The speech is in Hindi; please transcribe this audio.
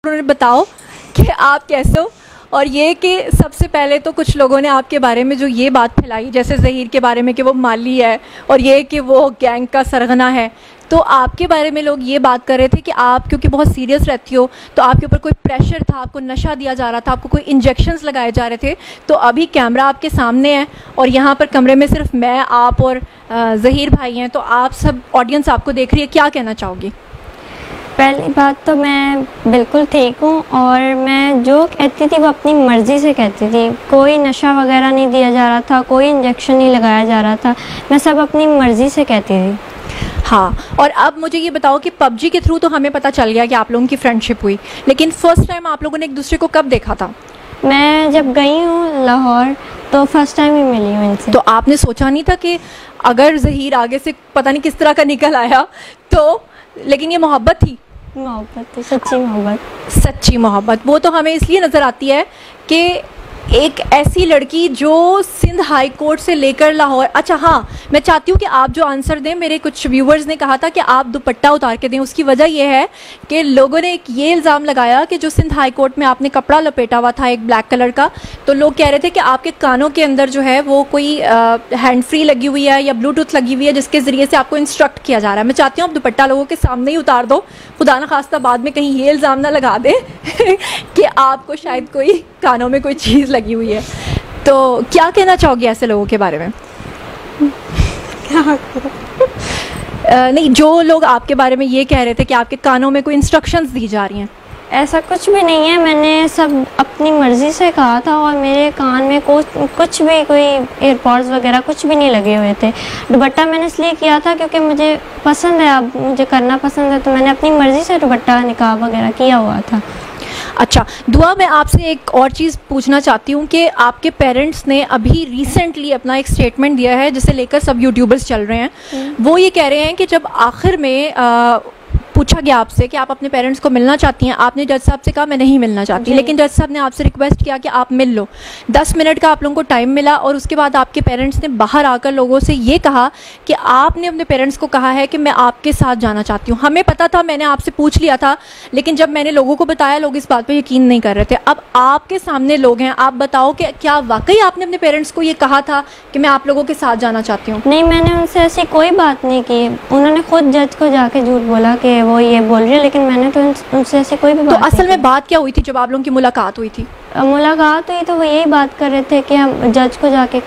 उन्होंने बताओ कि आप कैसे हो। और ये कि सबसे पहले तो कुछ लोगों ने आपके बारे में जो ये बात फैलाई, जैसे ज़हीर के बारे में कि वो माली है और ये कि वो गैंग का सरगना है, तो आपके बारे में लोग ये बात कर रहे थे कि आप क्योंकि बहुत सीरियस रहती हो तो आपके ऊपर कोई प्रेशर था, आपको नशा दिया जा रहा था, आपको कोई इंजेक्शंस लगाए जा रहे थे। तो अभी कैमरा आपके सामने है और यहाँ पर कमरे में सिर्फ मैं, आप और ज़हीर भाई हैं, तो आप सब ऑडियंस आपको देख रही है, क्या कहना चाहोगी? पहली बात तो मैं बिल्कुल ठीक हूँ और मैं जो कहती थी वो अपनी मर्ज़ी से कहती थी। कोई नशा वगैरह नहीं दिया जा रहा था, कोई इंजेक्शन नहीं लगाया जा रहा था, मैं सब अपनी मर्ज़ी से कहती थी। हाँ, और अब मुझे ये बताओ कि पबजी के थ्रू तो हमें पता चल गया कि आप लोगों की फ्रेंडशिप हुई, लेकिन फर्स्ट टाइम आप लोगों ने एक दूसरे को कब देखा था? मैं जब गई हूँ लाहौर तो फर्स्ट टाइम ही मिली हूँ इनसे। तो आपने सोचा नहीं था कि अगर ज़हीर आगे से पता नहीं किस तरह का निकल आया तो, लेकिन ये मोहब्बत थी? मोहब्बत थी, सच्ची मोहब्बत। सच्ची मोहब्बत वो तो हमें इसलिए नज़र आती है कि एक ऐसी लड़की जो सिंध हाई कोर्ट से लेकर लाहौर। अच्छा हाँ, मैं चाहती हूँ कि आप जो आंसर दें, मेरे कुछ व्यूवर्स ने कहा था कि आप दुपट्टा उतार के दें। उसकी वजह यह है कि लोगों ने एक ये इल्ज़ाम लगाया कि जो सिंध हाई कोर्ट में आपने कपड़ा लपेटा हुआ था एक ब्लैक कलर का, तो लोग कह रहे थे कि आपके कानों के अंदर जो है वो कोई हैंड फ्री लगी हुई है या ब्लूटूथ लगी हुई है जिसके ज़रिए से आपको इंस्ट्रक्ट किया जा रहा है। मैं चाहती हूँ आप दुपट्टा लोगों के सामने ही उतार दो, खुदा न खास्ता बाद में कहीं ये इल्ज़ाम ना लगा दे कि आपको शायद कोई कानों में कोई चीज़ लगी हुई है। तो क्या कहना चाहोगे ऐसे लोगों के बारे में? नहीं, जो लोग आपके बारे में ये कह रहे थे कि आपके कानों में कोई इंस्ट्रक्शंस दी जा रही हैं। ऐसा कुछ भी नहीं है, मैंने सब अपनी मर्ज़ी से कहा था और मेरे कान में कुछ भी कोई एयरपॉड्स वगैरह कुछ भी नहीं लगे हुए थे। दुपट्टा मैंने इसलिए किया था क्योंकि मुझे पसंद है, अब मुझे करना पसंद है, तो मैंने अपनी मर्ज़ी से दुपट्टा निकाब वगैरह किया हुआ था। अच्छा दुआ, मैं आपसे एक और चीज़ पूछना चाहती हूँ कि आपके पेरेंट्स ने अभी रिसेंटली अपना एक स्टेटमेंट दिया है जिसे लेकर सब यूट्यूबर्स चल रहे हैं। वो ये कह रहे हैं कि जब आखिर में पूछा गया आपसे कि आप अपने पेरेंट्स को मिलना चाहती हैं, आपने जज साहब से कहा मैं नहीं मिलना चाहती, लेकिन जज साहब ने आपसे रिक्वेस्ट किया कि आप मिल लो। 10 मिनट का आप लोगों को टाइम मिला और उसके बाद आपके पेरेंट्स ने बाहर आकर लोगों से ये कहा कि आपने अपने पेरेंट्स को कहा है कि मैं आपके साथ जाना चाहती हूँ। हमें पता था, मैंने आपसे पूछ लिया था, लेकिन जब मैंने लोगों को बताया लोग इस बात पर यकीन नहीं कर रहे थे। अब आपके सामने लोग हैं, आप बताओ कि क्या वाकई आपने अपने पेरेंट्स को ये कहा था कि मैं आप लोगों के साथ जाना चाहती हूँ? नहीं, मैंने उनसे ऐसी कोई बात नहीं की। उन्होंने खुद जज को जाके झूठ बोला कि वो ये बोल रही है, लेकिन मैंने तो उनसे ऐसे कोई भी बात। तो असल में बात क्या हुई थी जब आप लोगों की मुलाकात हुई थी? मुलाकात हुई तो वो यही बात कर रहे थे कि हम जज को जाके